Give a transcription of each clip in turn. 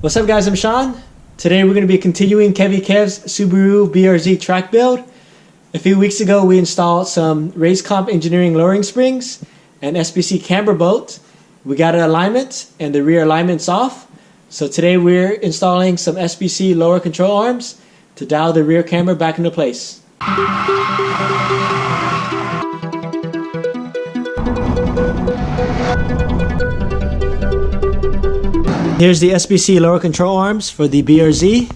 What's up guys, I'm Sean. Today we're going to be continuing Kev's Subaru BRZ track build. A few weeks ago we installed some Race Comp Engineering lowering springs and SPC camber bolt. We got an alignment and the rear alignment's off. So today we're installing some SPC lower control arms to dial the rear camber back into place. Here's the SPC lower control arms for the BRZ.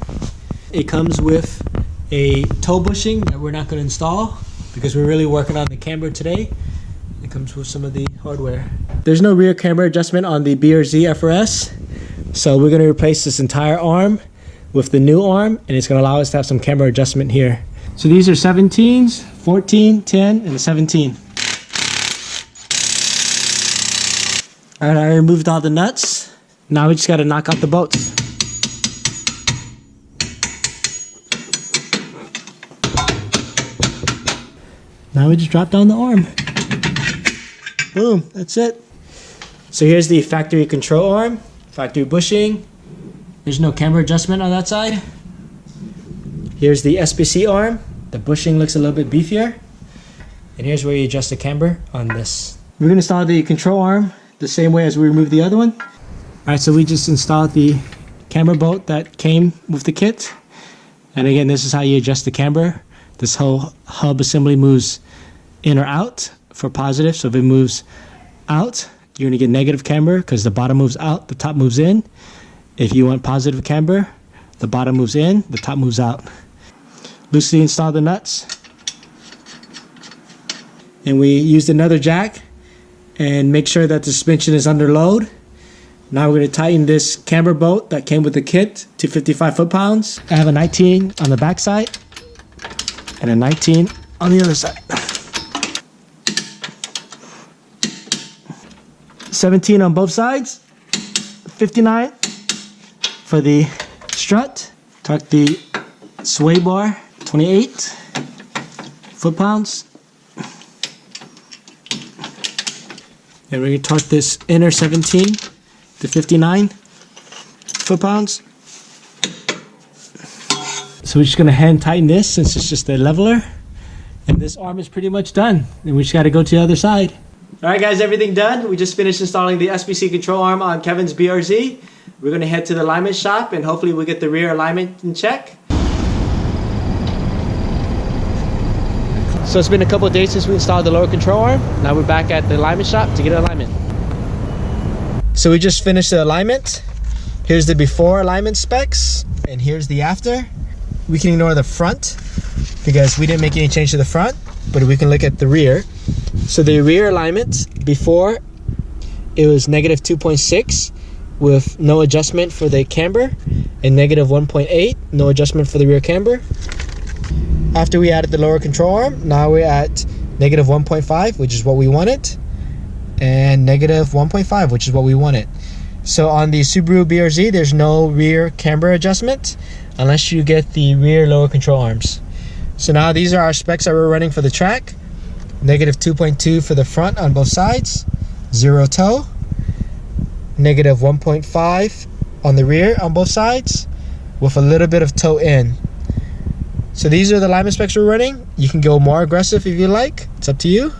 It comes with a toe bushing that we're not going to install because we're really working on the camber today. It comes with some of the hardware. There's no rear camber adjustment on the BRZ FRS, so we're going to replace this entire arm with the new arm, and it's going to allow us to have some camber adjustment here. So these are 17s, 14, 10, and a 17. Alright, I removed all the nuts. Now we just got to knock out the bolts. Now we just drop down the arm. Boom, that's it. So here's the factory control arm, factory bushing. There's no camber adjustment on that side. Here's the SPC arm. The bushing looks a little bit beefier. And here's where you adjust the camber on this. We're going to install the control arm the same way as we removed the other one. Alright, so we just installed the camber bolt that came with the kit. And again, this is how you adjust the camber. This whole hub assembly moves in or out for positive. So if it moves out, you're going to get negative camber because the bottom moves out, the top moves in. If you want positive camber, the bottom moves in, the top moves out. Loosely install the nuts. And we used another jack and make sure that the suspension is under load. Now we're going to tighten this camber bolt that came with the kit to 55 foot-pounds. I have a 19 on the back side and a 19 on the other side. 17 on both sides, 59 for the strut. Torque the sway bar, 28 foot-pounds. And we're going to torque this inner 17 to 59 foot-pounds. So we're just going to hand tighten this since it's just a leveler. And this arm is pretty much done. And we just got to go to the other side. Alright guys, everything done. We just finished installing the SPC control arm on Kevin's BRZ. We're going to head to the alignment shop and hopefully we'll get the rear alignment in check. So it's been a couple of days since we installed the lower control arm. Now we're back at the alignment shop to get alignment. So we just finished the alignment. Here's the before alignment specs and here's the after. We can ignore the front because we didn't make any change to the front, but we can look at the rear. So the rear alignment, before it was negative 2.6 with no adjustment for the camber, and negative 1.8, no adjustment for the rear camber. After we added the lower control arm, now we're at negative 1.5, which is what we wanted, and negative 1.5, which is what we wanted. So on the Subaru BRZ, there's no rear camber adjustment unless you get the rear lower control arms. So now these are our specs that we're running for the track. Negative 2.2 for the front on both sides, 0 toe. Negative 1.5 on the rear on both sides with a little bit of toe in. So these are the alignment specs we're running. You can go more aggressive if you like. It's up to you.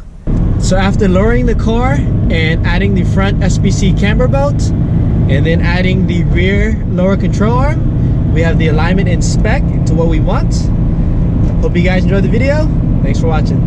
So after lowering the car and adding the front SPC camber bolt and then adding the rear lower control arm, we have the alignment in spec to what we want. Hope you guys enjoyed the video. Thanks for watching.